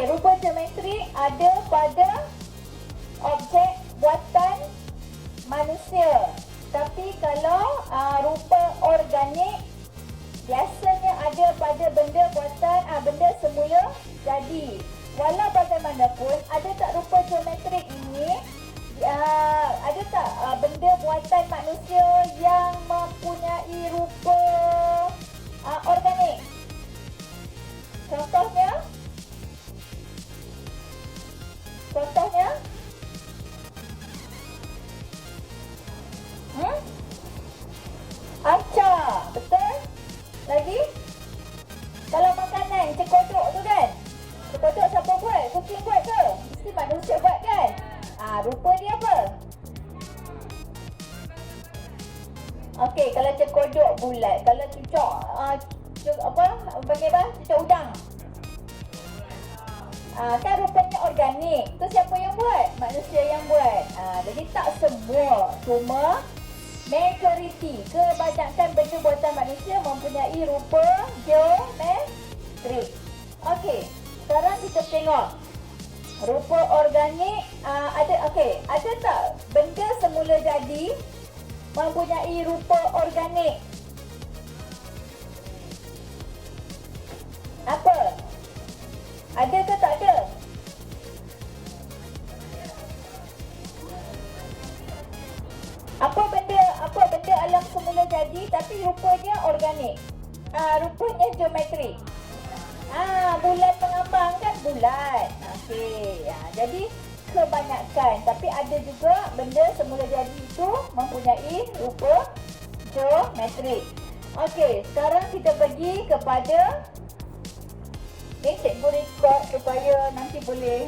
Okey, rupa geometrik ada pada objek buatan manusia. Tapi kalau rupa organik biasanya ada pada benda buatan benda semula jadi. Walau bagaimanapun, ada tak rupa geometrik ini ada tak benda buatan manusia yang mempunyai rupa organik? Contohnya? Acar, betul? Lagi? Kalau makanan, cekodok tu kan? Cekodok siapa buat? Kucing buat ke? Mesti manusia buat kan? Rupa dia apa? Okey, kalau cekodok bulat, kalau cucuk panggil apa? Cucuk udang. Kan rupanya organik. Tu siapa yang buat? Manusia yang buat. Jadi tak semua, cuma majoriti, kebanyakan benda buatan manusia mempunyai rupa geometrik. Okey, sekarang kita tengok rupa organik. Ada tak benda semula jadi mempunyai rupa organik? Apa? Ada ke tak ada? Apa benda alam semula jadi tapi rupanya organik? Rupanya geometrik. Bulan mengambang kan bulat. Okey. Jadi kebanyakan, tapi ada juga benda semula jadi itu mempunyai rupa geometrik. Okey, sekarang kita pergi kepada ni, cikgu record supaya nanti boleh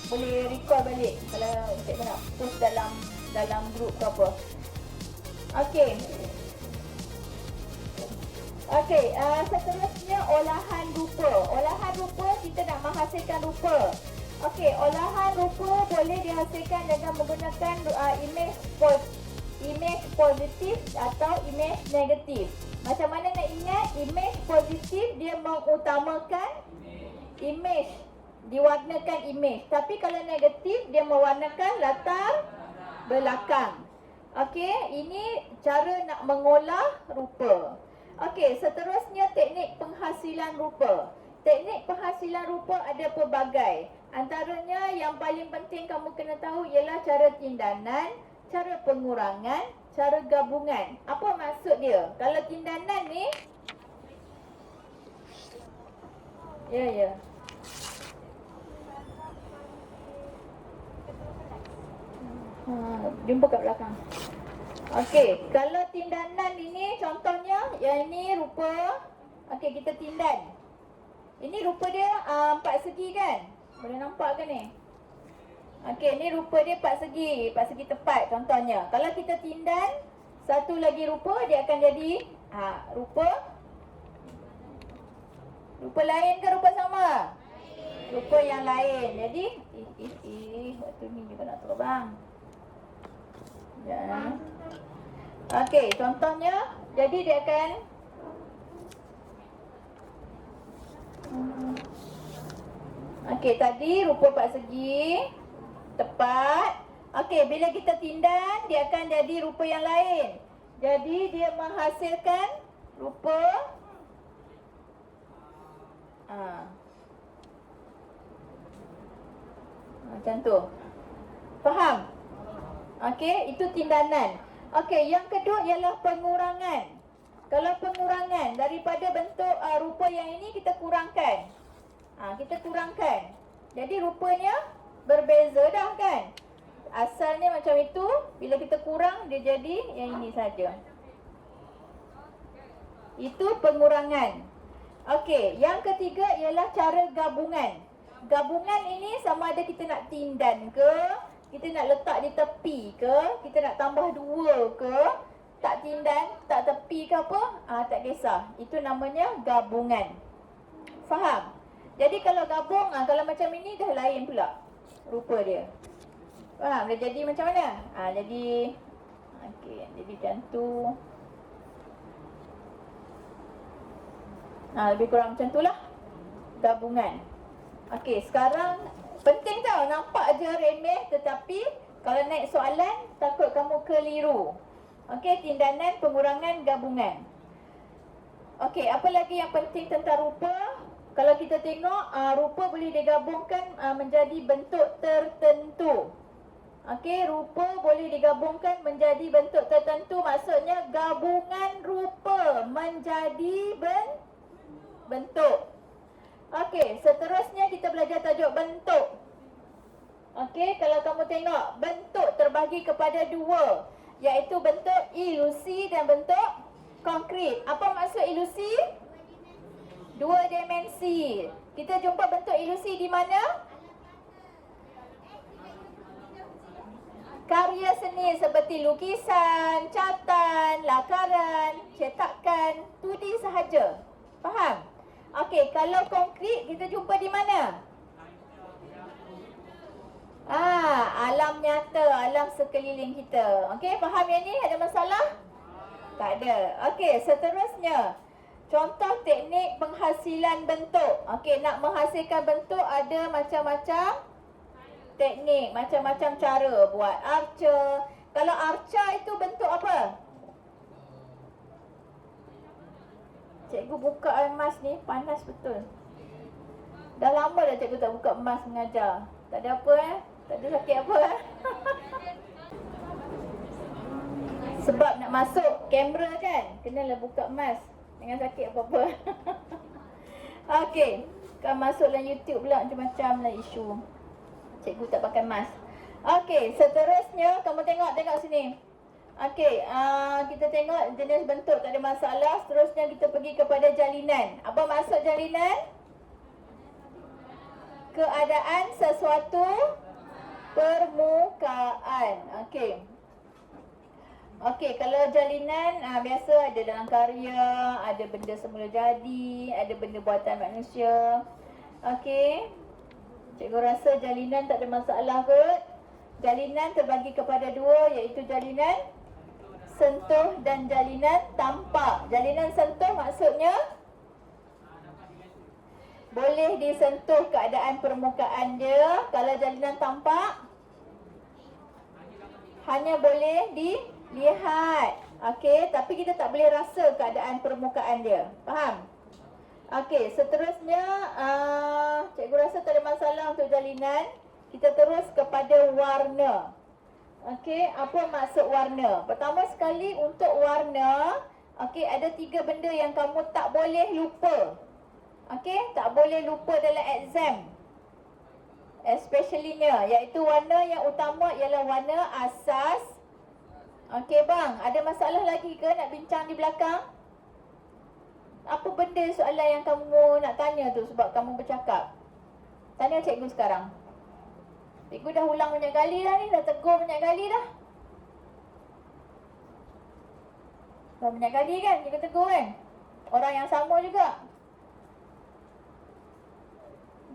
boleh record balik kalau cikgu nak post dalam grup ke apa. Okey. Seterusnya olahan rupa. Olahan rupa kita nak menghasilkan rupa. Okey, olahan rupa boleh dihasilkan dengan menggunakan imej positif atau imej negatif. Macam mana nak ingat? Imej positif dia mengutamakan imej, diwarnakan imej. Tapi kalau negatif dia mewarnakan latar belakang. Okey, ini cara nak mengolah rupa. Okey, seterusnya teknik penghasilan rupa. Teknik penghasilan rupa ada pelbagai. Antaranya yang paling penting kamu kena tahu ialah cara tindanan, cara pengurangan, cara gabungan. Apa maksud dia? Kalau tindanan ni Ya. Jumpa kat belakang. Okey, kalau tindanan ini contohnya, yang ini rupa. Okey, kita tindan. Ini rupa dia 4 segi kan? Boleh nampak ke ni? Okey, ni rupa dia 4 segi tepat contohnya. Kalau kita tindan satu lagi rupa, dia akan jadi rupa lain ke rupa sama? Rupa yang lain. Jadi waktu ni juga nak terbang. Ya. Okey, contohnya jadi dia akan okey, tadi rupa 4 segi tepat. Okey, bila kita tindan dia akan jadi rupa yang lain. Jadi dia menghasilkan rupa macam tu. Faham? Okey, itu tindanan. Okey, yang kedua ialah pengurangan. Kalau pengurangan daripada bentuk rupa yang ini kita kurangkan. Kita kurangkan. Jadi rupanya berbeza dah kan? Asalnya macam itu, bila kita kurang dia jadi yang ini saja. Itu pengurangan. Okey, yang ketiga ialah cara gabungan. Gabungan ini sama ada kita nak tindan ke, kita nak letak di tepi ke, kita nak tambah 2 ke, tak tindan, tak tepi ke apa, tak kisah. Itu namanya gabungan. Faham? Jadi kalau gabung, kalau macam ini dah lain pula rupa dia. Faham? Dah jadi macam mana? Jadi okey, jadi macam tu. Lebih kurang macam tu lah gabungan. Okey, sekarang penting tau, nampak je remeh tetapi kalau naik soalan takut kamu keliru. Okey, tindanan pengurangan gabungan. Okey, apa lagi yang penting tentang rupa? Kalau kita tengok, rupa boleh digabungkan menjadi bentuk tertentu. Okey, rupa boleh digabungkan menjadi bentuk tertentu. Maksudnya gabungan rupa menjadi bentuk. Okey, seterusnya kita belajar tajuk bentuk. Okey, kalau kamu tengok, bentuk terbagi kepada dua, iaitu bentuk ilusi dan bentuk konkret. Apa maksud ilusi? Dua dimensi. Kita jumpa bentuk ilusi di mana? Karya seni seperti lukisan, catan, lakaran, cetakan, 2D sahaja. Faham? Okey, kalau konkret kita jumpa di mana? Alam nyata, alam sekeliling kita. Okey, faham yang ni? Ada masalah? Tak ada. Okey, seterusnya. Contoh teknik penghasilan bentuk. Okey, nak menghasilkan bentuk ada macam-macam teknik, macam-macam cara buat arca. Kalau arca itu bentuk apa? Cikgu buka emas ni, panas betul. Dah lama dah cikgu tak buka emas mengajar. Tak ada apa tak ada sakit apa Sebab nak masuk kamera kan, kenalah buka emas. Jangan sakit apa-apa. Okey, kan masuk dalam YouTube pula macam-macam lah isu. Cikgu tak pakai mask. Okey, seterusnya kamu tengok sini. Okey, kita tengok jenis bentuk tak ada masalah. Seterusnya kita pergi kepada jalinan. Apa maksud jalinan? Keadaan sesuatu permukaan. Okey. Okey, kalau jalinan biasa ada dalam karya, ada benda semula jadi, ada benda buatan manusia. Okey. Cikgu rasa jalinan tak ada masalah kot. Jalinan terbagi kepada dua, iaitu jalinan sentuh dan jalinan tampak. Jalinan sentuh maksudnya boleh disentuh keadaan permukaan dia. Kalau jalinan tampak hanya boleh dilihat. Okey, tapi kita tak boleh rasa keadaan permukaan dia. Faham? Okey, seterusnya cikgu rasa tak ada masalah untuk jalinan. Kita terus kepada warna. Okey, apa maksud warna? Pertama sekali untuk warna, okey, ada 3 benda yang kamu tak boleh lupa. Okey, tak boleh lupa dalam exam. Especially-nya, iaitu warna yang utama ialah warna asas. Okey bang, ada masalah lagi ke nak bincang di belakang? Apa benda soalan yang kamu nak tanya tu sebab kamu bercakap? Tanya cikgu sekarang. Cikgu dah ulang banyak kali dah ni, dah tegur banyak kali dah. Dah banyak kali kan cikgu tegur kan? Orang yang sama juga.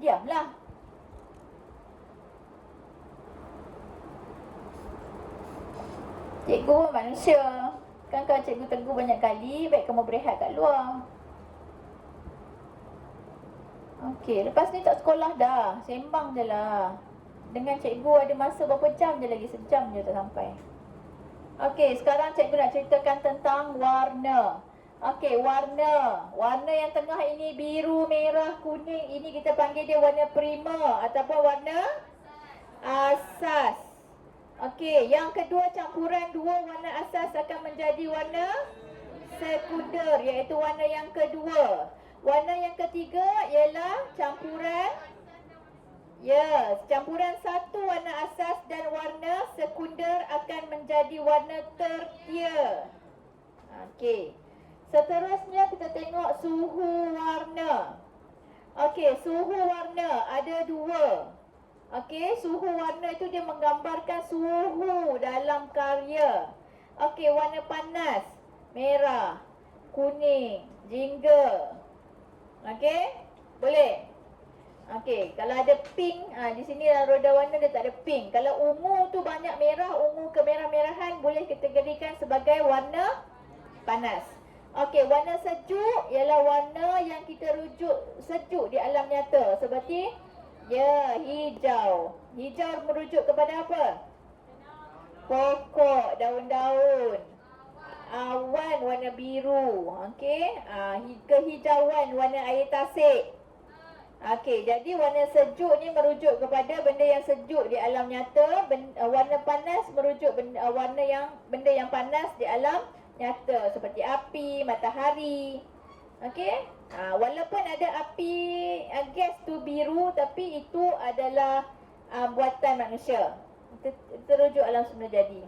Diamlah. Cikgu pun manusia. Kan kalau cikgu tegur banyak kali, baik kamu berehat kat luar. Okey, lepas ni tak sekolah dah. Sembang je lah. Dengan cikgu ada masa berapa jam je lagi, sejam je tak sampai. Okey, sekarang cikgu nak ceritakan tentang warna. Okey, warna. Warna yang tengah ini biru, merah, kuning. Ini kita panggil dia warna prima ataupun warna asas. Okey, yang kedua campuran dua warna asas akan menjadi warna sekunder, iaitu warna yang kedua. Warna yang ketiga ialah campuran campuran satu warna asas dan warna sekunder akan menjadi warna tertier. Okey. Seterusnya kita tengok suhu warna. Okey, suhu warna ada dua. Okey, suhu warna itu dia menggambarkan suhu dalam karya. Okey, warna panas, merah, kuning, jingga. Okey, boleh? Okey, kalau ada pink, di sini dalam roda warna dia tak ada pink. Kalau ungu tu banyak merah, ungu kemerah-merahan boleh kategorikan sebagai warna panas. Okey, warna sejuk ialah warna yang kita rujuk sejuk di alam nyata. Seperti Ya, hijau. Hijau merujuk kepada apa? Pokok, daun-daun. Awan warna biru. Okey. Kehijauan warna air tasik. Okey, jadi warna sejuk ni merujuk kepada benda yang sejuk di alam nyata. Warna panas merujuk benda yang panas di alam nyata, seperti api, matahari. Okey. Walaupun ada api gas tu biru, tapi itu adalah buatan manusia. Terujuk alam semula jadi.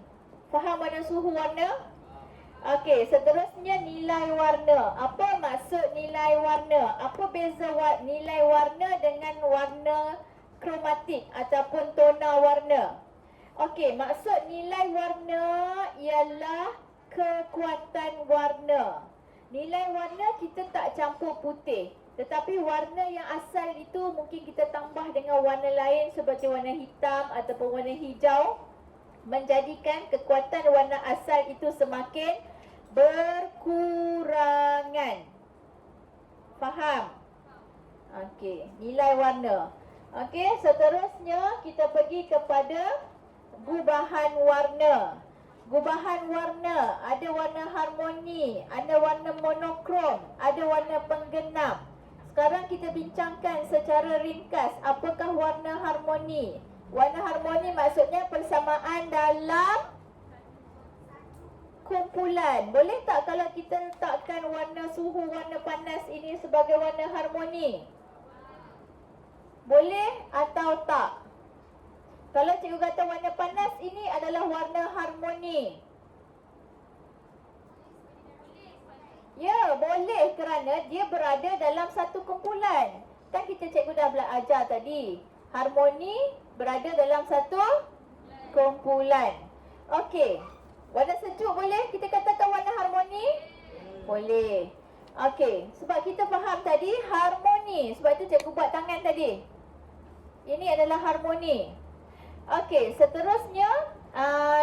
Faham mana suhu warna? Okey, seterusnya nilai warna. Apa maksud nilai warna? Apa beza nilai warna dengan warna kromatik ataupun tona warna? Okey, maksud nilai warna ialah kekuatan warna. Nilai warna kita tak campur putih, tetapi warna yang asal itu mungkin kita tambah dengan warna lain seperti warna hitam ataupun warna hijau, menjadikan kekuatan warna asal itu semakin berkurangan. Faham? Okey, nilai warna. Okey, seterusnya kita pergi kepada gubahan warna. Gubahan warna, ada warna harmoni, ada warna monokrom, ada warna penggenap. Sekarang kita bincangkan secara ringkas, apakah warna harmoni? Warna harmoni maksudnya persamaan dalam kumpulan. Boleh tak kalau kita letakkan warna suhu, warna panas ini sebagai warna harmoni? Boleh atau tak? Kalau cikgu kata warna panas ini adalah warna harmoni. Ya, boleh kerana dia berada dalam satu kumpulan. Kan kita cikgu dah belajar tadi. Harmoni berada dalam satu kumpulan. Okey. Warna sejuk boleh kita katakan warna harmoni? Boleh. Okey. Sebab kita faham tadi harmoni. Sebab itu cikgu buat tangan tadi. Ini adalah harmoni. Okey, seterusnya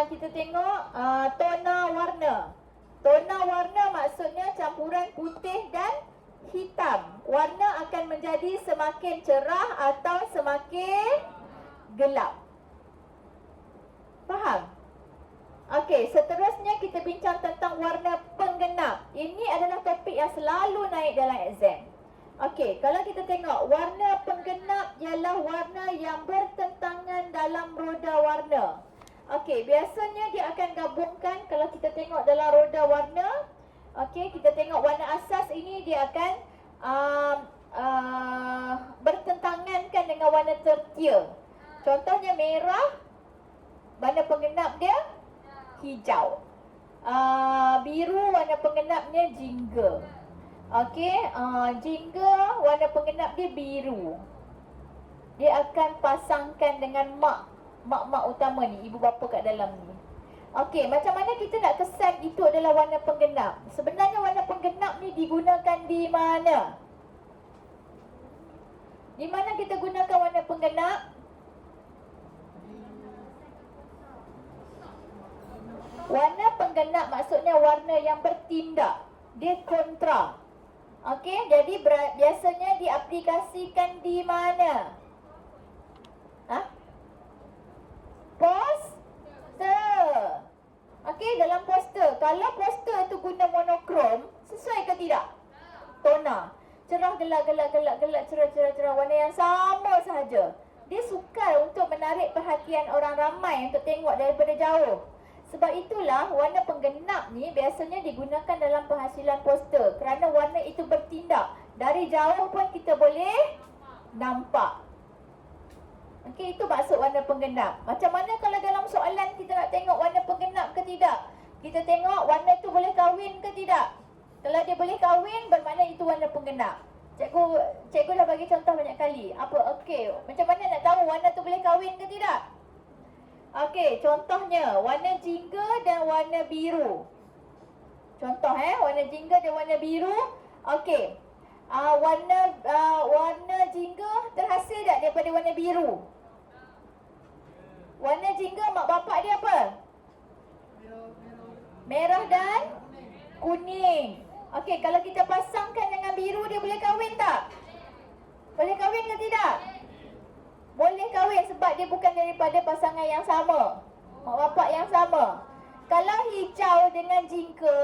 kita tengok tona warna. Tona warna maksudnya campuran putih dan hitam. Warna akan menjadi semakin cerah atau semakin gelap. Faham? Okey, seterusnya kita bincang tentang warna penggenap. Ini adalah topik yang selalu naik dalam exam. Okey, kalau kita tengok warna penggenap ialah warna yang bertentangan dalam roda warna. Okey, biasanya dia akan gabungkan kalau kita tengok dalam roda warna. Okey, kita tengok warna asas ini dia akan bertentangankan dengan warna tertia. Contohnya merah, warna penggenap dia hijau. Biru warna penggenapnya jingga. Okey, jingga warna penggenap dia biru. Dia akan pasangkan dengan mak utama ni, ibu bapa kat dalam ni. Okey, macam mana kita nak kesan itu adalah warna penggenap? Sebenarnya warna penggenap ni digunakan di mana? Di mana kita gunakan warna penggenap? Warna penggenap maksudnya warna yang bertindak. Dia kontra. Okey, jadi biasanya diaplikasikan di mana? Poster. Okey, dalam poster. Kalau poster tu guna monokrom, sesuai ke tidak? Tona. Cerah, gelap, cerah. Warna yang sama sahaja. Dia sukar untuk menarik perhatian orang ramai untuk tengok daripada jauh. Sebab itulah warna penggenap ni biasanya digunakan dalam penghasilan poster kerana warna itu bertindak. Dari jauh pun kita boleh nampak. Okey, itu maksud warna penggenap. Macam mana kalau dalam soalan kita nak tengok warna penggenap ke tidak? Kita tengok warna itu boleh kahwin ke tidak? Kalau dia boleh kahwin, bermakna itu warna penggenap. Cikgu dah bagi contoh banyak kali. Okey, macam mana nak tahu warna tu boleh kahwin ke tidak? Okey, contohnya warna jingga dan warna biru. Contoh warna jingga dan warna biru. Okey. Warna jingga terhasil tak daripada warna biru? Warna jingga mak bapak dia apa? Merah dan kuning. Okey, kalau kita pasangkan dengan biru dia boleh kahwin tak? Boleh kahwin ke tidak? bukan daripada pasangan yang sama, mak bapak yang sama. Kalau hijau dengan jingga,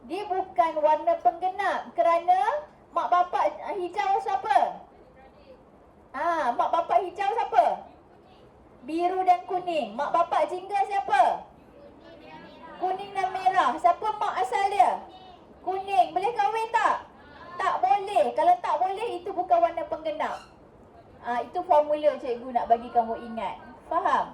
dia bukan warna penggenap kerana mak bapak hijau siapa? Mak bapak hijau siapa? Biru dan kuning. Mak bapak jingga siapa? Kuning dan merah. Siapa mak asal dia? Kuning. Boleh kahwin tak? Tak boleh. Kalau tak boleh, itu bukan warna penggenap. Itu formula cikgu nak bagi kamu ingat. Faham?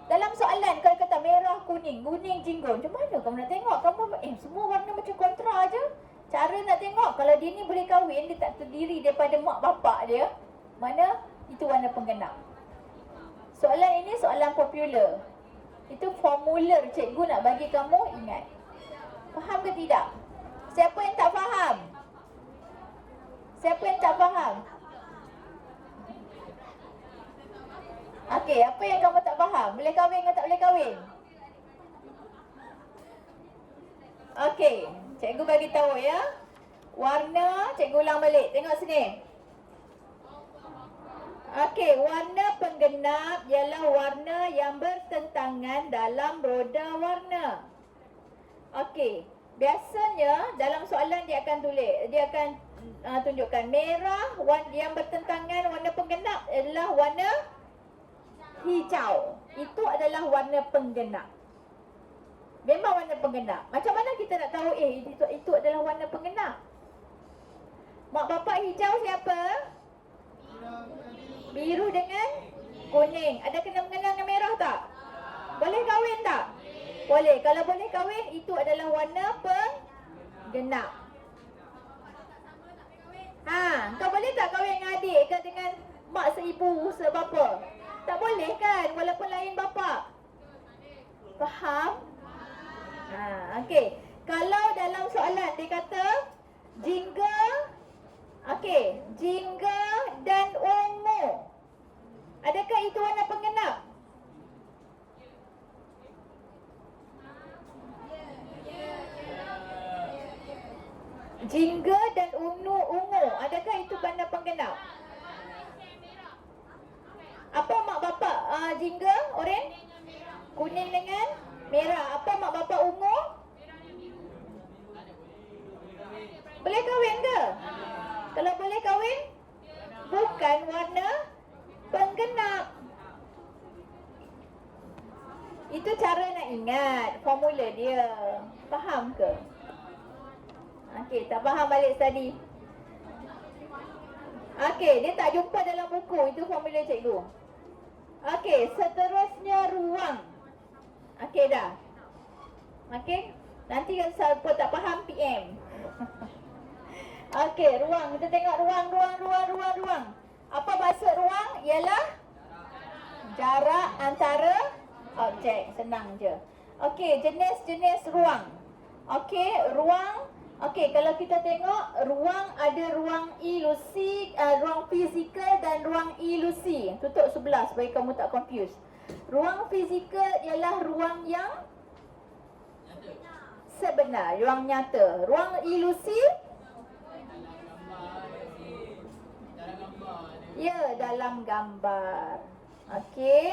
Dalam soalan kalau kata merah, kuning, kuning jingga, macam mana kamu nak tengok? Kamu semua warna macam kontra je. Cara nak tengok kalau dia ni boleh kahwin, dia tak terdiri daripada mak bapak dia, mana itu warna penggenap. Soalan ini soalan popular. Itu formula cikgu nak bagi kamu ingat. Faham ke tidak? Siapa yang tak faham? Siapa yang tak faham? Okey, apa yang kamu tak faham? Boleh kahwin ke tak boleh kahwin? Okey, cikgu bagi tahu ya. Warna, cikgu ulang balik. Tengok sini. Okey, warna penggenap ialah warna yang bertentangan dalam roda warna. Okey, biasanya dalam soalan dia akan tulis, dia akan tunjukkan merah, yang bertentangan warna penggenap adalah warna hijau. Itu adalah warna penggenap. Memang warna penggenap. Macam mana kita nak tahu itu adalah warna penggenap? Mak bapak hijau siapa? Biru dengan kuning. Ada kena-mengena dengan merah tak? Boleh kahwin tak? Boleh. Kalau boleh kahwin, itu adalah warna penggenap. Kau boleh tak kahwin dengan adik ke dengan mak seibu sebapa? Tak boleh kan, walaupun lain bapa. Faham? Okey. Kalau dalam soalan dia kata jingga, okey, jingga dan ungu, adakah itu warna penggenap? Jingga dan ungu, adakah itu warna penggenap? Apa mak bapak jingga, oren? Kuning dengan merah. Apa mak bapak ungu? Boleh kahwin ke? Kalau boleh kahwin, bukan warna penggenap. Itu cara nak ingat formula dia. Faham ke? Okey, tak faham balik tadi. Okey, dia tak jumpa dalam buku. Itu formula cikgu. Okey, seterusnya ruang. Okey dah. Okey, nanti kalau siapa tak faham PM. Okey, ruang. Kita tengok ruang. Apa maksud ruang? Ialah jarak antara objek. Senang je. Okey, jenis-jenis ruang. Okey, ruang. Okey, kalau kita tengok ruang, ada ruang ilusi, ruang fizikal dan ruang ilusi. Tutup sebelah supaya kamu tak confuse. Ruang fizikal ialah ruang yang sebenar, ruang nyata. Ruang ilusi, ya, dalam gambar. Okey,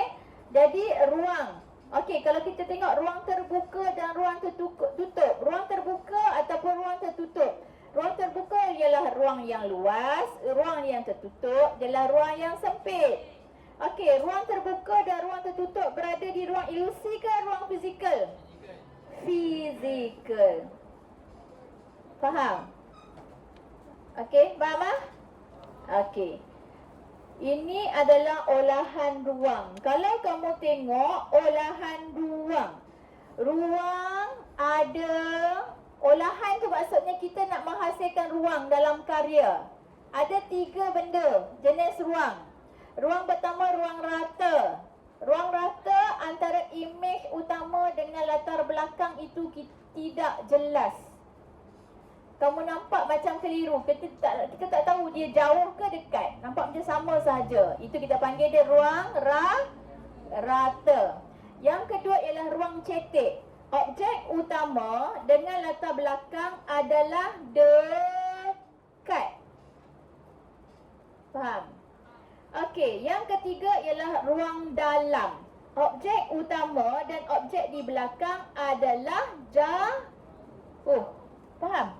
jadi ruang. Okey, kalau kita tengok ruang terbuka dan ruang tertutup. Ruang terbuka ataupun ruang tertutup. Ruang terbuka ialah ruang yang luas. Ruang yang tertutup ialah ruang yang sempit. Okey, ruang terbuka dan ruang tertutup berada di ruang ilusi ke ruang fizikal? Fizikal. Faham? Okey, faham ah? Okey. Ini adalah olahan ruang. Kalau kamu tengok olahan ruang, ruang ada, olahan tu maksudnya kita nak menghasilkan ruang dalam karya. Ada 3 benda jenis ruang. Ruang pertama, ruang rata. Ruang rata antara imej utama dengan latar belakang itu tidak jelas. Kamu nampak macam keliru. Kita tak tahu dia jauh ke dekat. Nampak macam sama saja. Itu kita panggil dia ruang rata. Yang kedua ialah ruang cetek. Objek utama dengan latar belakang adalah dekat. Faham? Okey, yang ketiga ialah ruang dalam. Objek utama dan objek di belakang adalah jauh. Faham?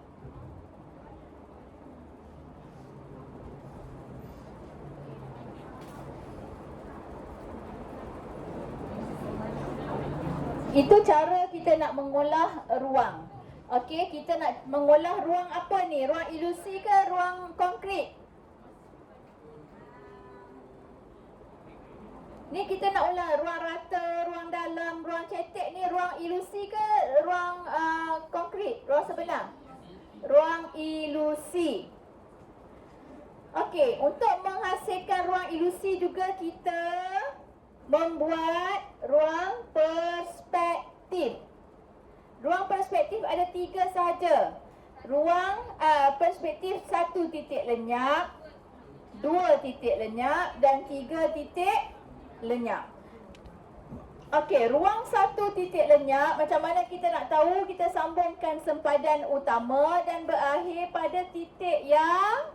Itu cara kita nak mengolah ruang. Okey, kita nak mengolah ruang apa ni? Ruang ilusi ke ruang konkret? Ni kita nak ulang ruang rata, ruang dalam, ruang cetek ni ruang ilusi ke ruang konkret, ruang sebenar? Ruang ilusi. Okey, untuk menghasilkan ruang ilusi juga kita membuat ruang perspektif. Ruang perspektif ada 3 sahaja. Ruang perspektif 1 titik lenyap, 2 titik lenyap dan 3 titik lenyap. Okey, ruang 1 titik lenyap, macam mana kita nak tahu? Kita sambungkan sempadan utama dan berakhir pada titik yang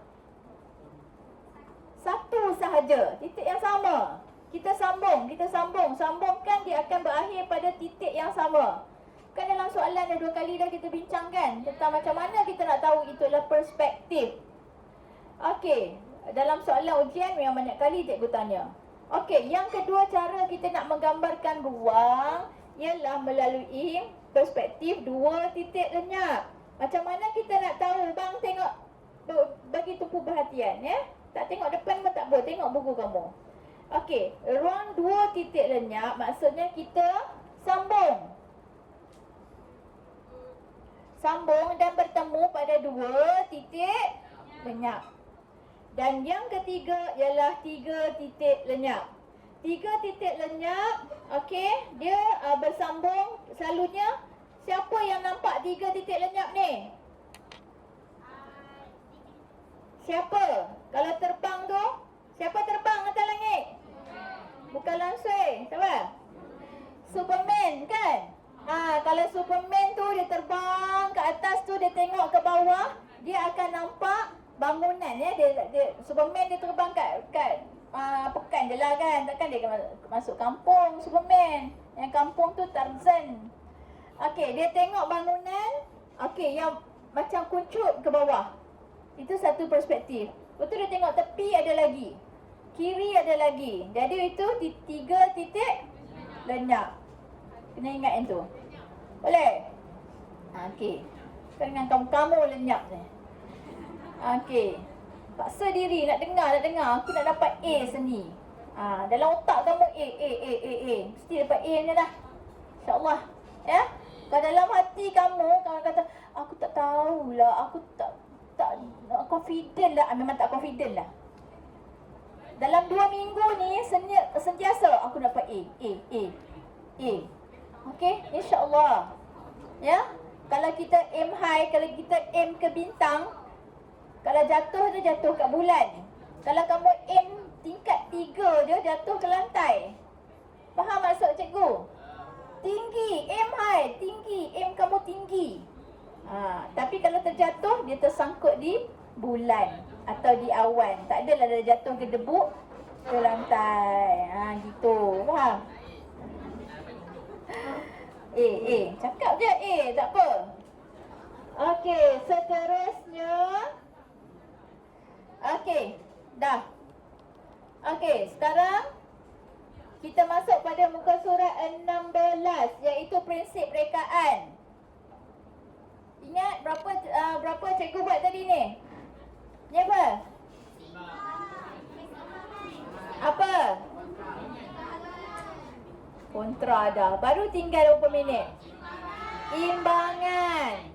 satu sahaja, titik yang sama. Kita sambungkan, dia akan berakhir pada titik yang sama. Kan dalam soalan dah 2 kali dah kita bincangkan tentang macam mana kita nak tahu itu adalah perspektif. Okey, dalam soalan ujian memang banyak kali cikgu tanya. Okey, yang kedua cara kita nak menggambarkan ruang ialah melalui perspektif 2 titik lenyap. Macam mana kita nak tahu? Bang tengok, bagi tumpu perhatian ya. Tak tengok depan pun tak boleh, tengok buku kamu. Okey, ruang 2 titik lenyap maksudnya kita sambung dan bertemu pada 2 titik lenyap. Dan yang ketiga ialah 3 titik lenyap. 3 titik lenyap, okey, dia bersambung selalunya. Siapa yang nampak 3 titik lenyap ni? Siapa? Kalau terbang tu, siapa terbang atas langit? Bukan langsung, siapa? Superman kan? Kalau Superman tu dia terbang ke atas tu, dia tengok ke bawah, dia akan nampak bangunan ya. Superman dia terbang kat pekan je lah kan. Takkan dia masuk kampung Superman. Yang kampung tu Tarzan. Okey, dia tengok bangunan, okey, yang macam kuncup ke bawah. Itu satu perspektif. Lepas tu dia tengok tepi ada lagi, kiri ada lagi. Jadi itu 3 titik lenyap. Kena ingat yang tu. Boleh? Okey. Kan dengan kamu lenyap ni. Okey. Paksa diri nak dengar. Aku nak dapat A seni. Dalam otak kamu A. Mesti dapat A ni dah. InsyaAllah. Ya? Kalau dalam hati kamu kata, aku tak tahulah, aku tak confident lah. Memang tak confident lah. Dalam 2 minggu ni sentiasa aku dapat A. Okey, insya-Allah. Ya. Kalau kita aim high, kalau kita aim ke bintang, kalau jatuh dia jatuh kat bulan. Kalau kamu aim tingkat 3 je, jatuh ke lantai. Faham maksud cikgu? Tinggi, aim high, tinggi, aim kamu tinggi. Tapi kalau terjatuh, dia tersangkut di bulan atau di awan. Tak adalah dia jatuh ke debu ke lantai. Gitu. Faham? Cakap je tak apa. Okey, seterusnya. Okey, dah. Okey, sekarang kita masuk pada muka surat 16, iaitu prinsip rekaan. Ingat berapa cikgu buat tadi ni? Ni apa? Apa? Kontra dah. Baru tinggal berapa minit? Imbangan.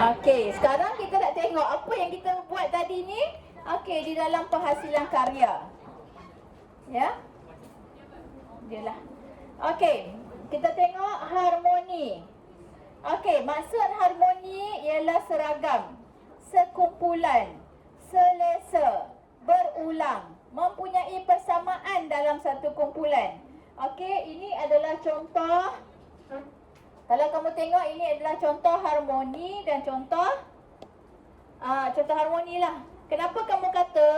Okey, sekarang kita nak tengok apa yang kita buat tadi ni. Okey, di dalam penghasilan karya. Ya. Dialah. Okey, kita tengok harmoni. Okey, maksud harmoni ialah seragam, sekumpulan, selesa, berulang, mempunyai persamaan dalam satu kumpulan. Okey, ini adalah contoh. Kalau kamu tengok, ini adalah contoh harmoni dan contoh harmoni lah. Kenapa kamu kata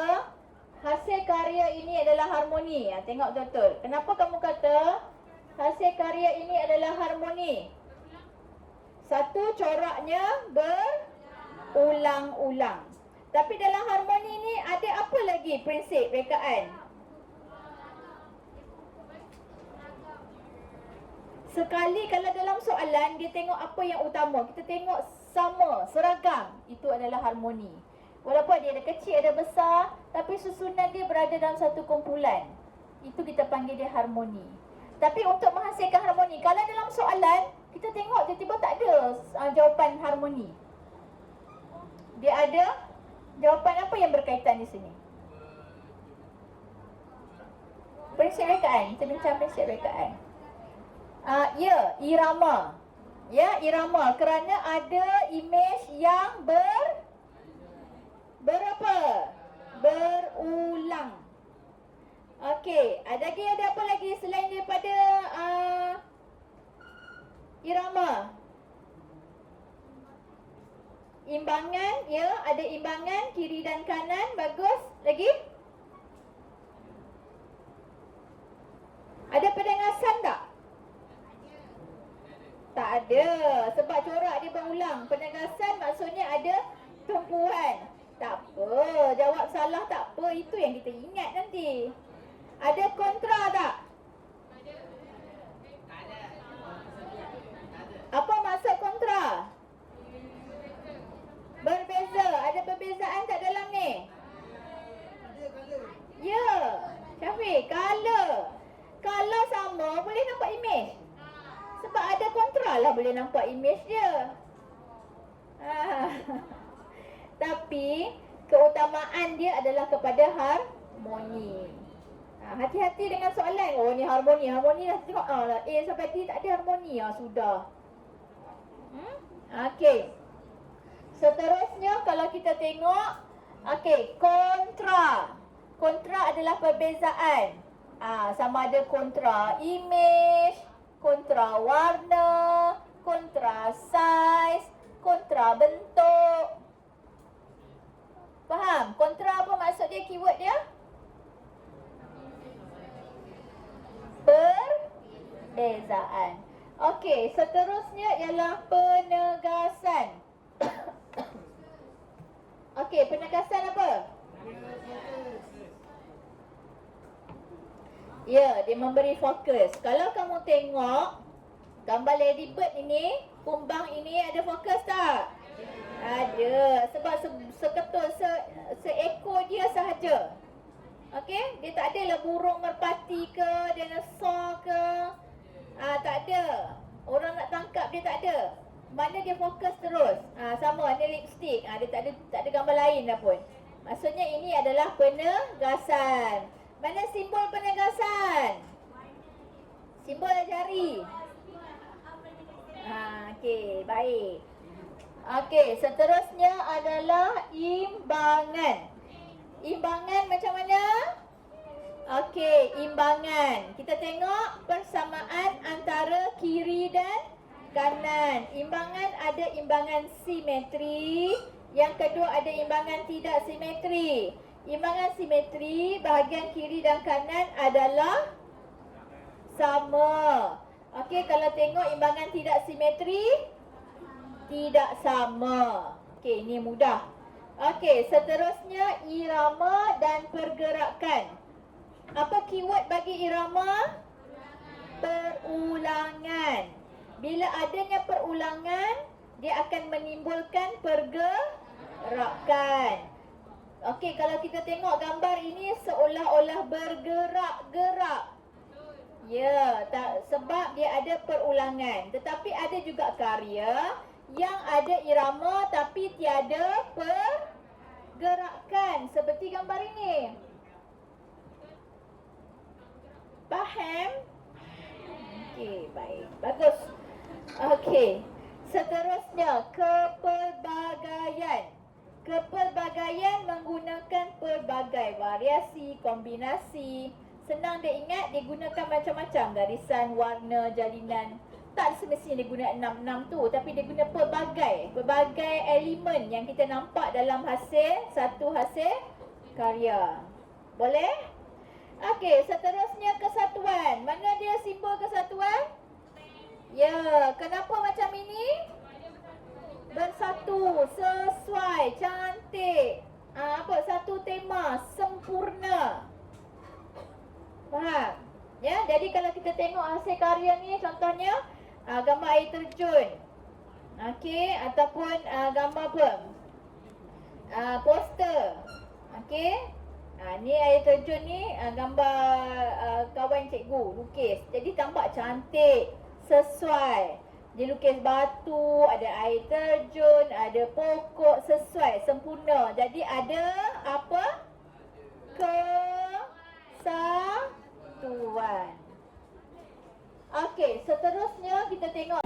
hasil karya ini adalah harmoni? Tengok betul. Kenapa kamu kata hasil karya ini adalah harmoni? Satu, coraknya berulang-ulang. Tapi dalam harmoni ni ada apa lagi prinsip rekaan? Sekali kalau dalam soalan dia tengok apa yang utama, kita tengok sama, seragam, itu adalah harmoni. Walaupun dia ada kecil, ada besar, tapi susunan dia berada dalam satu kumpulan, itu kita panggil dia harmoni. Tapi untuk menghasilkan harmoni, kalau dalam soalan kita tengok tiba-tiba tak ada jawapan harmoni, dia ada jawapan apa yang berkaitan di sini? Prinsip rekaan, kita bincang prinsip rekaan. Ya, irama. Ya, irama kerana ada imej yang berapa? Berulang. Okey, ada apa lagi selain daripada irama? Imbangan, ya, ada imbangan kiri dan kanan, bagus. Lagi? Ada pendengasan tak? Tak ada, sebab corak dia berulang. Penegasan maksudnya ada tumpuan. Tak apa, jawab salah tak apa, itu yang kita ingat nanti. Ada kontra tak? Apa maksud kontra? Berbeza, ada perbezaan tak dalam ni? Ya, Syafiq, kalau sama boleh nampak imej. Sebab ada kontra lah boleh nampak imej dia. Tapi keutamaan dia adalah kepada harmoni. Hati-hati dengan soalan. Oh ni harmoni dah tengok lah. A sampai D tak ada harmoni. Sudah. Okey. Seterusnya kalau kita tengok, okey, kontra. Kontra adalah perbezaan. Sama ada kontra imej, kontra warna, kontra saiz, kontra bentuk. Faham? Kontra apa maksud dia, keyword dia? Perbezaan. Okey, seterusnya ialah penegasan. Okey, penegasan apa? Ya, dia memberi fokus. Kalau kamu tengok gambar ladybird ini, kumbang ini ada fokus tak? Ada. Sebab seketul, seekor dia sahaja. Okey, dia tak adalah burung merpati ke, dinosaur ke. Tak ada. Orang nak tangkap dia tak ada. Mana dia fokus terus. Sama ni lipstick. Dia tak ada gambar lain dah pun. Maksudnya ini adalah penegasan. Mana simbol penegasan? Simbol jari. Okey, baik. Okey, seterusnya adalah imbangan. Imbangan macam mana? Okey, imbangan. Kita tengok persamaan antara kiri dan kanan. Imbangan ada imbangan simetri. Yang kedua ada imbangan tidak simetri. Imbangan simetri, bahagian kiri dan kanan adalah sama. Okey, kalau tengok imbangan tidak simetri, tidak sama. Okey, ini mudah. Okey, seterusnya irama dan pergerakan. Apa keyword bagi irama? Perulangan. Bila adanya perulangan, dia akan menimbulkan pergerakan. Okey, kalau kita tengok gambar ini seolah-olah bergerak-gerak. Ya, sebab dia ada perulangan. Tetapi ada juga karya yang ada irama tapi tiada pergerakan. Seperti gambar ini. Faham? Okey, baik. Bagus. Okey. Seterusnya, kepelbagaian. Kepelbagaian menggunakan pelbagai variasi, kombinasi. Senang dia ingat, digunakan macam-macam. Garisan, warna, jalinan. Tak semestinya dia guna 6 tu, tapi dia guna pelbagai elemen yang kita nampak dalam satu hasil karya. Boleh? Okey, seterusnya kesatuan. Mana dia simbol kesatuan? Ya, kenapa macam ini? Bersatu, sesuai, cantik. Satu tema, sempurna. Faham? Ya, jadi kalau kita tengok hasil karya ni, contohnya gambar air terjun. Okey, ataupun gambar apa? Poster. Okey. Ni air terjun ni gambar kawan cikgu lukis. Jadi tampak cantik, sesuai. Dia lukis batu, ada air terjun, ada pokok, sesuai, sempurna. Jadi ada apa? Kesatuan. Okey, seterusnya kita tengok.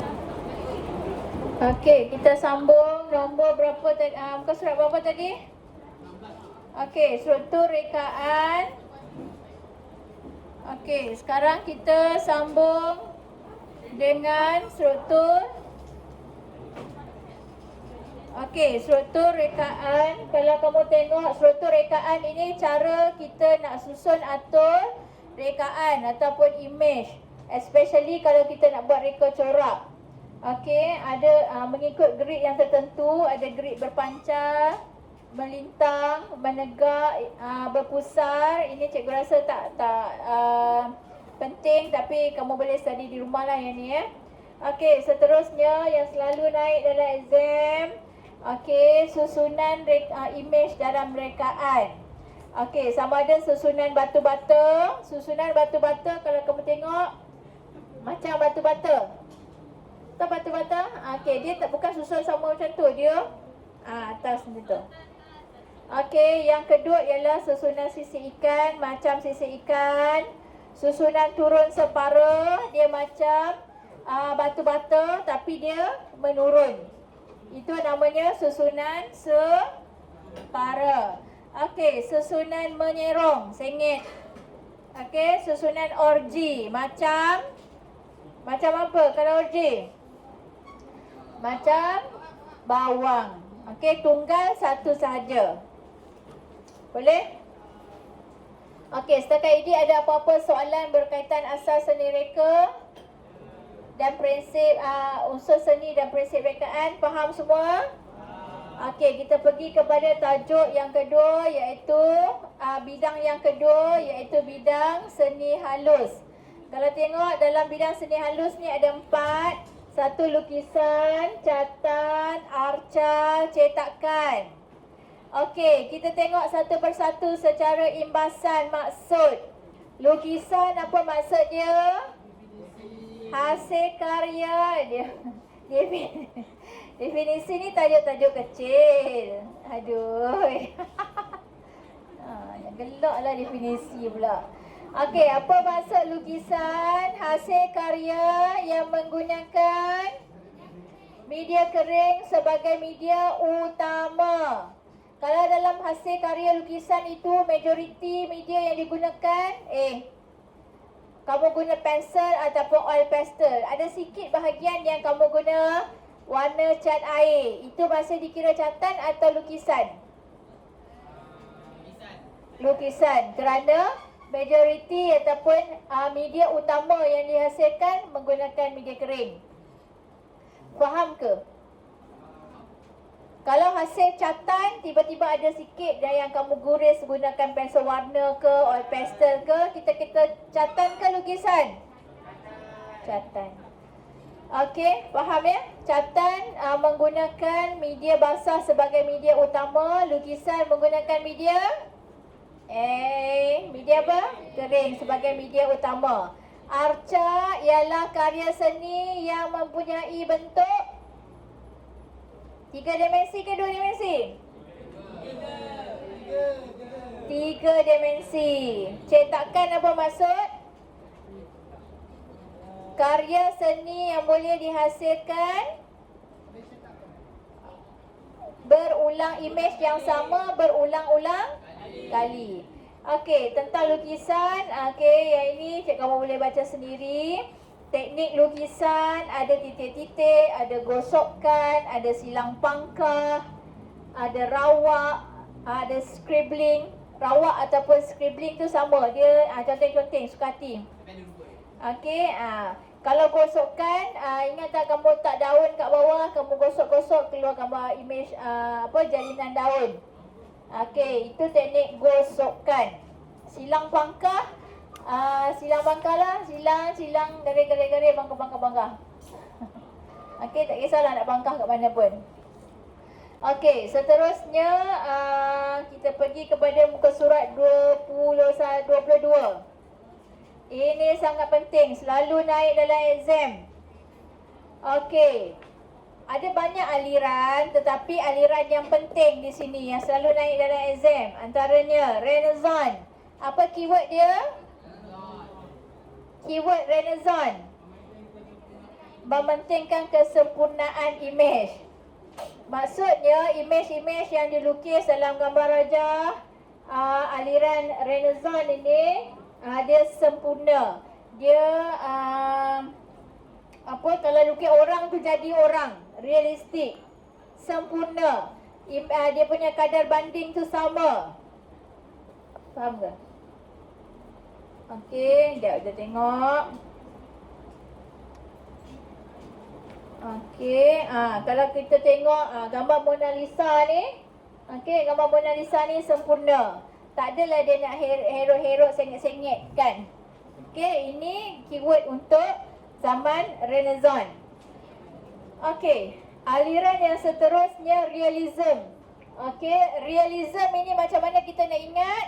Okey, kita sambung nombor berapa tadi? Muka surat berapa tadi? Okey, struktur rekaan. Okey, sekarang kita sambung dengan struktur. Okey, struktur rekaan. Kalau kamu tengok struktur rekaan ini, cara kita nak susun atur rekaan ataupun image, especially kalau kita nak buat reka corak. Okey, ada mengikut grid yang tertentu. Ada grid berpancar, melintang, menegak, berpusar. Ini cikgu rasa tak penting, tapi kamu boleh study di rumah lah yang ni ya. Okey, seterusnya yang selalu naik dalam exam. Okey, susunan image dalam rekaan. Okey, sama ada susunan batu-bata. Susunan batu-bata kalau kamu tengok macam batu-bata. Tahu batu-bata? Okey, dia bukan susun sama macam tu. Dia atas macam tu. Okey, yang kedua ialah susunan sisi ikan, macam sisi ikan. Susunan turun separa, dia macam batu-bata tapi dia menurun. Itu namanya susunan separa. Okey, susunan menyerong, sengit. Okey, susunan orji, macam apa kalau orji? Macam bawang. Okey, tunggal satu sahaja. Boleh? Okey, setakat ini ada apa-apa soalan berkaitan asas seni reka dan prinsip unsur seni dan prinsip rekaan? Faham semua? Okey, kita pergi kepada tajuk yang kedua, iaitu bidang yang kedua, iaitu bidang seni halus. Kalau tengok dalam bidang seni halus ni ada 4. 1, lukisan, catatan, arca, cetakan. Okey, kita tengok satu persatu secara imbasan maksud. Lukisan, apa maksud dia? Hasil karya dia. Definisi ni tajuk-tajuk kecil. Aduh. Yang gelak lah definisi pula. Okey, apa maksud lukisan? Hasil karya yang menggunakan media kering sebagai media utama. Kalau dalam hasil karya lukisan itu majoriti media yang digunakan kamu guna pensel ataupun oil pastel. Ada sikit bahagian yang kamu guna warna cat air. Itu masih dikira catatan atau lukisan? Lukisan. Kerana majoriti ataupun media utama yang dihasilkan menggunakan media kering. Faham ke? Kalau hasil catatan tiba-tiba ada sikit yang kamu guris gunakan pensel warna ke, oil pastel ke, kita catatan ke lukisan? Catatan. Okey, faham ya? Catatan menggunakan media basah sebagai media utama, lukisan menggunakan media media apa? Kering sebagai media utama. Arca ialah karya seni yang mempunyai bentuk 3 dimensi ke 2 dimensi? 3 dimensi. Cetakan apa maksud? Karya seni yang boleh dihasilkan Berulang imej yang sama berulang-ulang kali. Okey, tentang lukisan. Okey, yang ini kamu boleh baca sendiri. Teknik lukisan ada titik-titik, ada gosokkan, ada silang pangkah, ada rawak, ada scribbling. Rawak ataupun scribbling tu sama. Dia conteng-conteng suka hati. Okey, kalau gosokkan, ingat tak kamu letak daun kat bawah, kamu gosok-gosok keluar gambar imej jalinan daun. Okey, itu teknik gosokkan. Silang pangkah, silang pangkah lah, silang garis-garis bangkah. Okey, tak kisahlah nak bangkah kat mana pun. Okey, seterusnya kita pergi kepada muka surat 22. Ini sangat penting, selalu naik dalam exam. Okey. Ada banyak aliran, tetapi aliran yang penting di sini yang selalu naik dalam exam, antaranya Renaissance. Apa keyword dia? Keyword Renaissance. Mementingkan kesempurnaan imej. Maksudnya imej-imej yang dilukis dalam gambar raja aliran Renaissance ini dia sempurna. Dia kalau lukis orang tu jadi orang, realistik, sempurna. Dia punya kadar banding tu sama. Faham ke? Okey, sekejap kita tengok. Okey, kalau kita tengok gambar Mona Lisa ni, okey, gambar Mona Lisa ni sempurna. Tak adalah dia nak hero-hero sengit-sengit kan. Okey, ini keyword untuk zaman Renaissance. Okey, aliran yang seterusnya realism. Okey, realism ini macam mana kita nak ingat?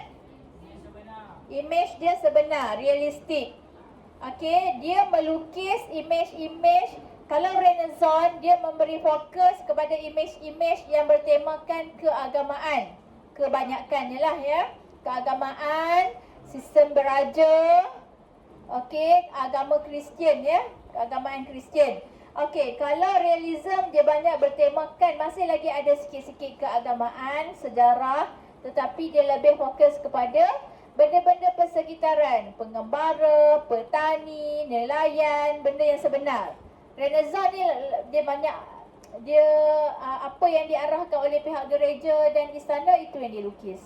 Imej dia sebenar, realistik. Okey, dia melukis imej-imej. Kalau Renaissance, dia memberi fokus kepada imej-imej yang bertemakan keagamaan. Kebanyakannya lah ya. Keagamaan, sistem beraja, okey, agama Kristian ya, keagamaan Kristian. Okey, kalau realism dia banyak bertemakan, masih lagi ada sikit-sikit keagamaan, sejarah, tetapi dia lebih fokus kepada benda-benda persekitaran, pengembara, petani, nelayan, benda yang sebenar. Renaissance ni dia banyak apa yang diarahkan oleh pihak gereja dan istana itu yang dilukis.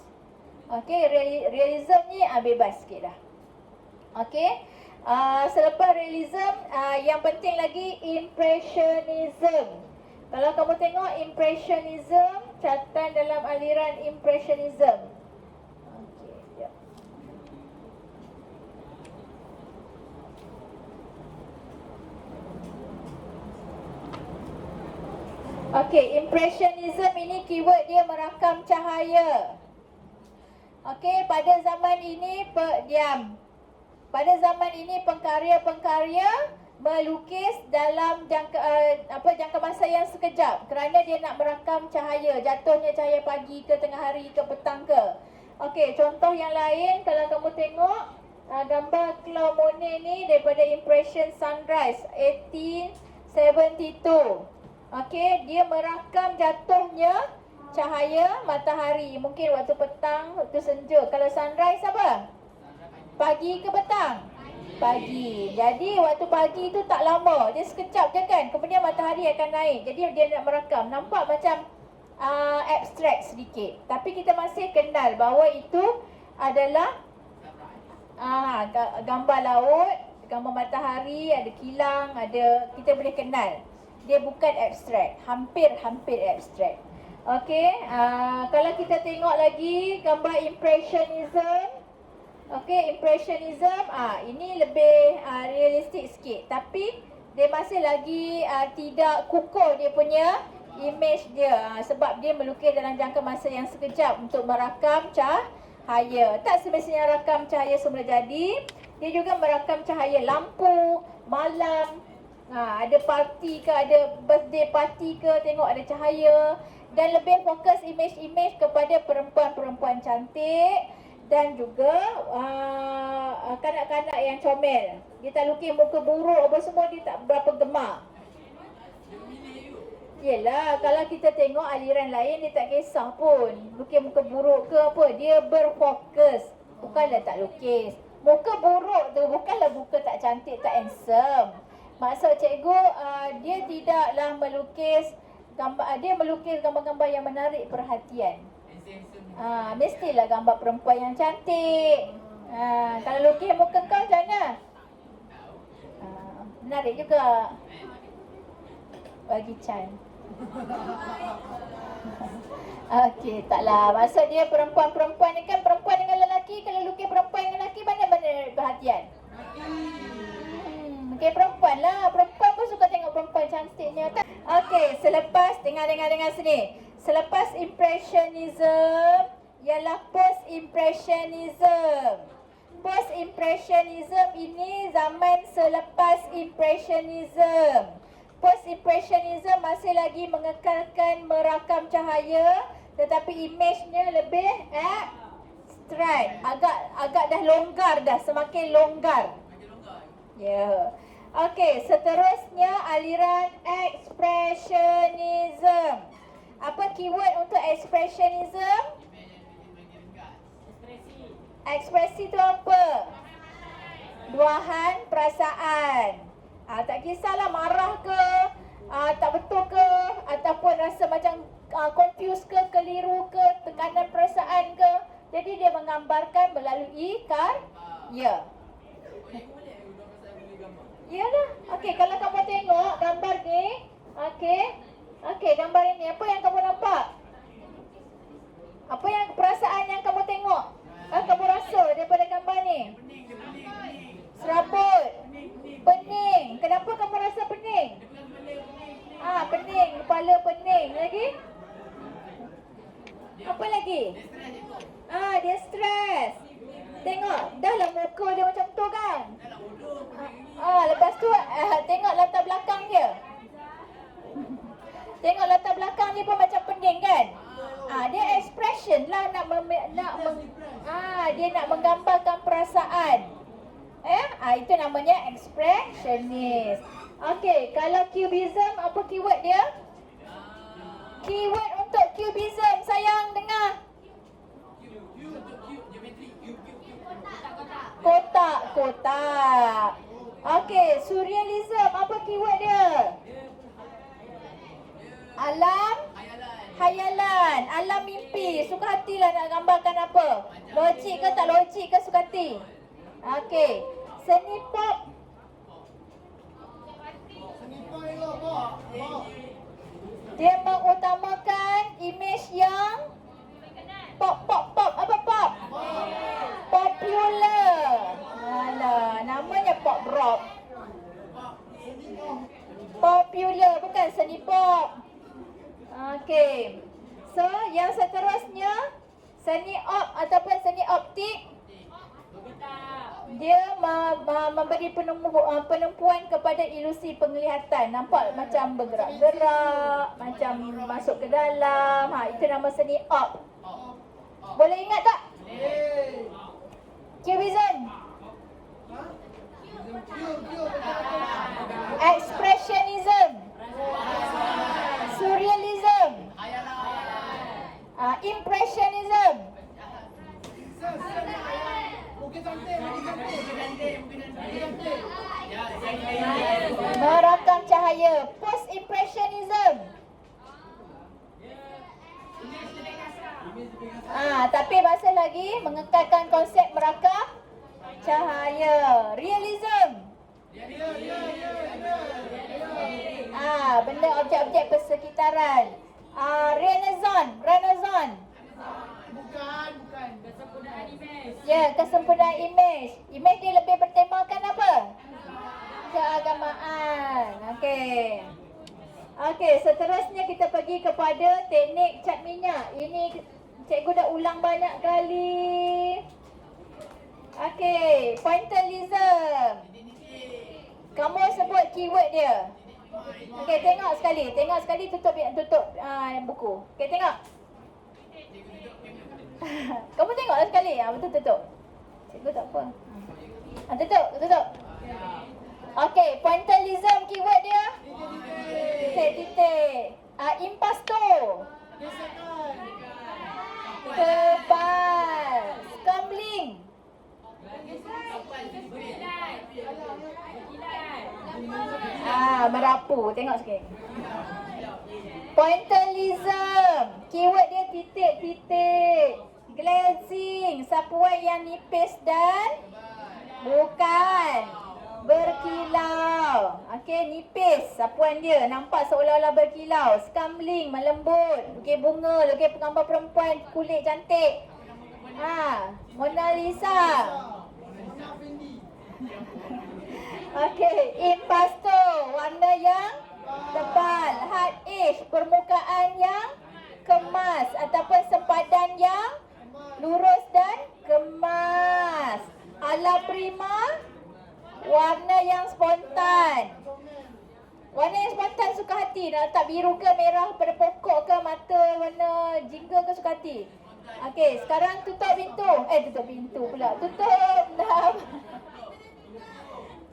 Okey, realism ni bebas sikit dah. Okey. Selepas realism, yang penting lagi impressionism. Kalau kamu tengok impressionism, catatan dalam aliran impressionism. Okey, sekejap. Okey, impressionism ini keyword dia merakam cahaya. Okey, pada zaman ini pada zaman ini pengkarya-pengkarya melukis dalam jangka masa yang sekejap kerana dia nak merakam cahaya, jatuhnya cahaya pagi ke tengah hari ke petang ke. Okey, contoh yang lain kalau kamu tengok gambar Claude Monet ni daripada Impression Sunrise 1872. Okey, dia merakam jatuhnya cahaya matahari, mungkin waktu petang, waktu senja. Kalau sunrise apa? Pagi ke petang? Pagi. Jadi waktu pagi tu tak lama, dia sekejap je kan, kemudian matahari akan naik. Jadi dia nak merakam, nampak macam abstrak sedikit, tapi kita masih kenal bahawa itu adalah gambar laut, gambar matahari, ada kilang, ada, kita boleh kenal. Dia bukan abstrak, hampir abstrak. Okey, kalau kita tengok lagi gambar impressionism. Okey, impressionism ini lebih realistik sikit, tapi dia masih lagi tidak kukuh dia punya imej dia, sebab dia melukis dalam jangka masa yang sekejap untuk merakam cahaya. Tak semestinya rakam cahaya semula jadi, dia juga merakam cahaya lampu malam. Ada parti ke, ada birthday party ke, tengok ada cahaya. Dan lebih fokus imej-imej kepada perempuan-perempuan cantik dan juga kanak-kanak yang comel. Dia tak lukis muka buruk apa semua, dia tak berapa gemar. Yelah, kalau kita tengok aliran lain dia tak kisah pun. Lukis muka buruk ke apa, dia berfokus. Bukanlah tak lukis. Muka buruk tu bukanlah muka tak cantik, tak handsome. Maksud cikgu, dia tidaklah melukis gambar, dia melukis gambar-gambar yang menarik perhatian. Mestilah gambar perempuan yang cantik. Kalau lukis muka kau macam mana? Menarik juga. Bagi Chan. Okey, taklah. Maksud dia perempuan-perempuan ni kan, perempuan dengan lelaki, kalau lukis perempuan dengan lelaki mana-mana perhatian? Okey, perempuan lah. Perempuan pun suka tengok perempuan cantiknya. Okey, selepas, dengar sini. Selepas impressionism ialah post-impressionism. Post-impressionism ini zaman selepas impressionism. Post-impressionism masih lagi mengekalkan merakam cahaya, tetapi imejnya lebih abstrak. Agak dah longgar dah, semakin longgar. Ya. Okey, seterusnya aliran expressionism. Apa keyword untuk expressionism? Ekspresi tu apa? Luahan perasaan. Tak kisahlah marah ke, tak betul ke, ataupun rasa macam confused ke, keliru ke, tekanan perasaan ke. Jadi dia menggambarkan melalui karya. Yalah. Okey, kalau kamu tengok gambar ni, okey, gambar ini apa yang kamu nampak? Apa yang perasaan yang kamu tengok? Kamu rasa daripada gambar ni? Serabut. Pening. Kenapa kamu rasa pening? Pening. Kepala pening. Lagi? Apa lagi? Dia stres. Tengok. Dah lah muka dia macam tu kan? Lepas tu tengok latar belakang dia. Tengok latar belakang dia pun macam pening kan? Dia expression lah dia nak menggambarkan perasaan. Itu namanya expressionist. Okey, kalau cubism, apa keyword dia? Keyword untuk cubism, sayang dengar. Kotak. Okey, surrealism, apa keyword dia? Alam hayalan, alam mimpi. Suka hatilah nak gambarkan apa? Logik ke tak logik ke suka hati? Okey, seni pop. Dia mengutamakan imej yang pop. Apa pop? Popular. Alah, namanya pop rock. Popular, bukan seni pop. Okey. So, yang seterusnya seni ataupun seni optik. Dia memberi penumpuan kepada ilusi penglihatan. Nampak macam bergerak-gerak, macam masuk ke dalam. Itu nama seni op. Boleh ingat tak? Cubism. Expressionism. Surrealism. Impressionism. Merakam cahaya. Post-impressionism. Tapi masih lagi mengekalkan konsep merakam cahaya. Realism. Benda objek-objek persekitaran. Renaissance. Bukan. Kesempurnaan imej. Ya, kesempurnaan imej. Imej dia lebih bertemakan apa? Keagamaan. Okey, seterusnya kita pergi kepada teknik cat minyak. Ini cikgu dah ulang banyak kali. Okey, pointillism. Kamu sebut keyword dia. Okey, tengok sekali. Tutup buku. Okey, tengok. Kamu tengoklah sekali. Betul tutup. Cikgu tak apa. Tutup. Okey, pointillism keyword dia. Titik. Tebal. Scambling. Merapu. Tengok sikit. Pointillism. Keyword dia titik-titik. Glazing. Sapuan yang nipis dan bukan berkilau. Okey, nipis sapuan dia. Nampak seolah-olah berkilau. Scambling, melembut. Lukis bunga, lukis gambar perempuan kulit cantik. Mona Lisa. Okey, impasto, warna yang tebal. Hard edge, permukaan yang kemas ataupun sempadan yang lurus dan kemas. Ala prima, warna yang spontan. Warna yang spontan suka hati. Nak letak biru ke merah pada pokok ke, mata warna jingga ke suka hati. Okey, sekarang tutup pintu. Tutup pintu pula. Tutup.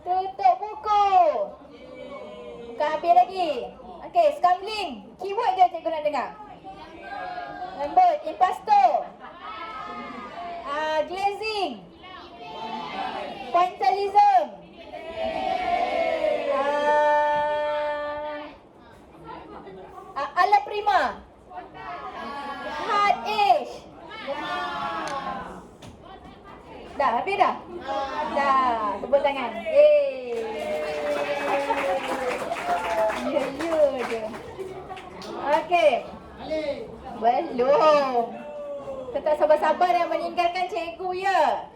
Tutup buku. Bukan habis lagi. Okey, scambling. Keyword je cikgu nak dengar. Lembut. Impasto. Glazing. Pointillism. Ala prima. Hard edge. Dah, habis dah? Dah, tepuk tangan. Ya je. Okey. Belum. Kita tak sabar-sabar yang meninggalkan cikgu ya.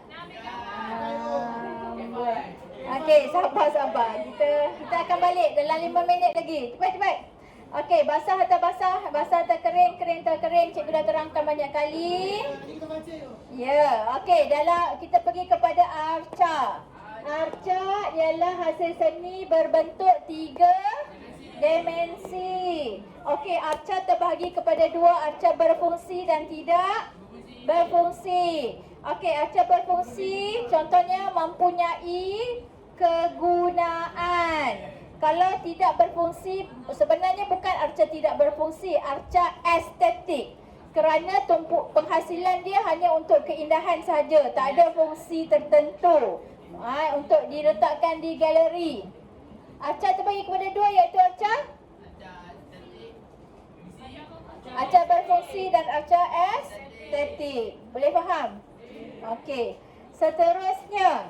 Okey, sabar-sabar. Kita akan balik dalam 5 minit lagi. Cepat-cepat. Okey, basah atau basah, basah atau kering, kering atau kering. Cikgu dah terangkan banyak kali. Ya, okey. Dalam kita pergi kepada arca. Arca ialah hasil seni berbentuk 3 dimensi. Okey, arca terbahagi kepada 2, arca berfungsi dan tidak berfungsi. Okey, arca berfungsi contohnya mempunyai kegunaan. Kalau tidak berfungsi, sebenarnya bukan arca tidak berfungsi, arca estetik. Kerana tumpuk penghasilan dia hanya untuk keindahan saja, tak ada fungsi tertentu untuk diletakkan di galeri. Arca terbagi kepada 2 iaitu arca berfungsi dan arca estetik. Boleh faham? Okey. Seterusnya.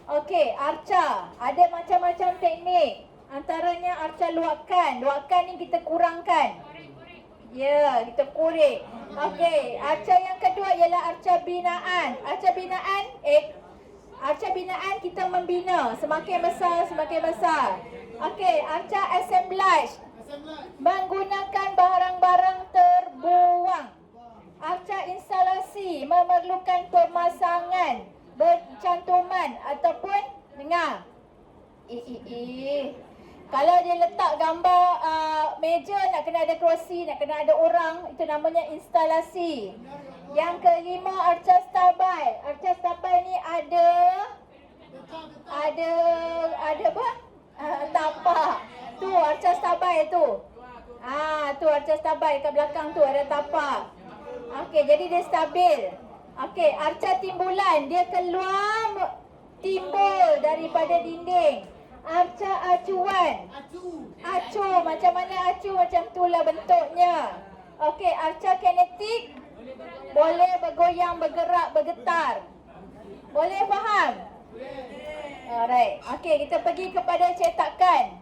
Okey, arca ada macam-macam teknik. Antaranya arca luakan. Luakan ni kita kurangkan. Ya, kita korek. Okey, arca yang kedua ialah arca binaan. Arca binaan kita membina. Semakin besar, semakin besar. Okey, arca assemblage. Menggunakan barang-barang terbuang. Arca instalasi memerlukan pemasangan, bercantuman ataupun dengar. Kalau dia letak gambar meja, nak kena ada kerusi, nak kena ada orang, itu namanya instalasi. Yang kelima arca stabil. Arca stabil ni ada apa? Tapak. Tu arca stabil tu. Tu arca stabil kat belakang tu ada tapak. Okey, jadi dia stabil. Okey, arca timbulan, dia keluar timbul daripada dinding. Arca acuan. Acu, macam mana acu? Macam itulah bentuknya. Okey, arca kinetik boleh bergoyang, bergerak, bergetar. Boleh faham? Alright. Okey, kita pergi kepada cetakan.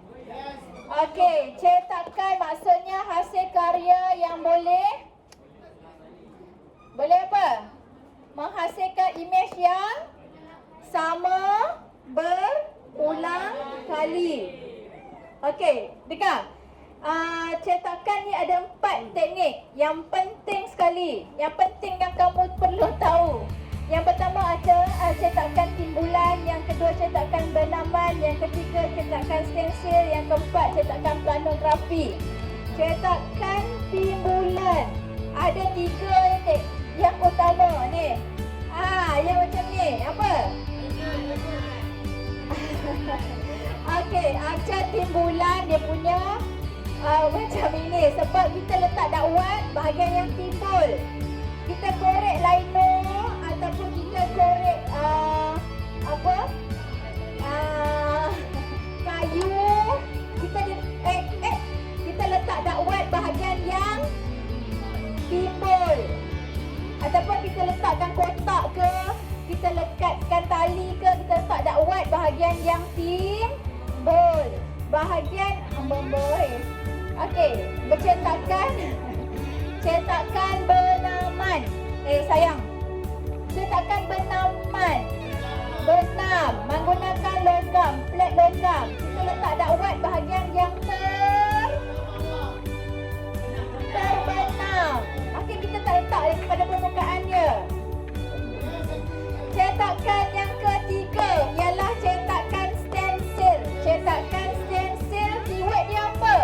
Okey, cetakan maksudnya hasil karya yang boleh apa? Menghasilkan imej yang sama berulang kali. Okey, dengar. Cetakan ni ada 4 teknik yang penting sekali. Yang penting yang kamu perlu tahu. Yang pertama cetakan timbulan, yang kedua cetakan benaman, yang ketiga cetakan stensil, yang keempat cetakan planografi. Cetakan timbulan ada 3 yang utama ni. Yang macam ni apa? Okey, arca timbulan dia punya Macam ini sebab kita letak dakwat bahagian yang timbul. Kita korek lino ataupun kita korek apa? Kayu. Kita letak dakwat bahagian yang timbul. Ataupun kita letakkan kotak ke, kita lekatkan tali ke, kita letak dakwat bahagian yang timbul. Bahagian okey, bercetakan cetakan benaman. Sayang. Cetakan benaman. Benam menggunakan logam, plat logam. Kita letak dakwat bahagian yang terbenam. Okey, kita tak letak lagi pada permukaannya. Cetakan yang ketiga ialah cetakan stensil. Cetakan stensil, keyword dia apa?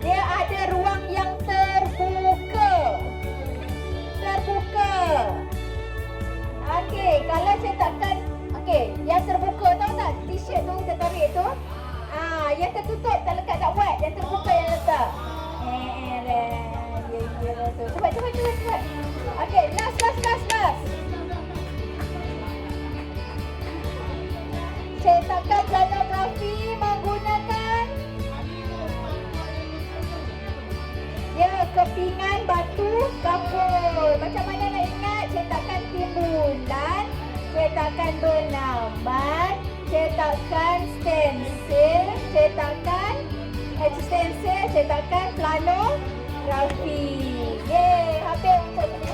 Dia ada ruang yang terbuka. Okey, kalau cetakan yang terbuka, tahu tak t-shirt tu kita tarik tu? Yang tertutup tak lekat dakwat, yang terbuka yang letak. Cepat. Okey, last. Cetakan planografi menggunakan kepingan batu kapur. Macam mana nak ingat? Cetakan timbulan, cetakan benaman, cetakan stensil, cetakan planografi. Habis untuk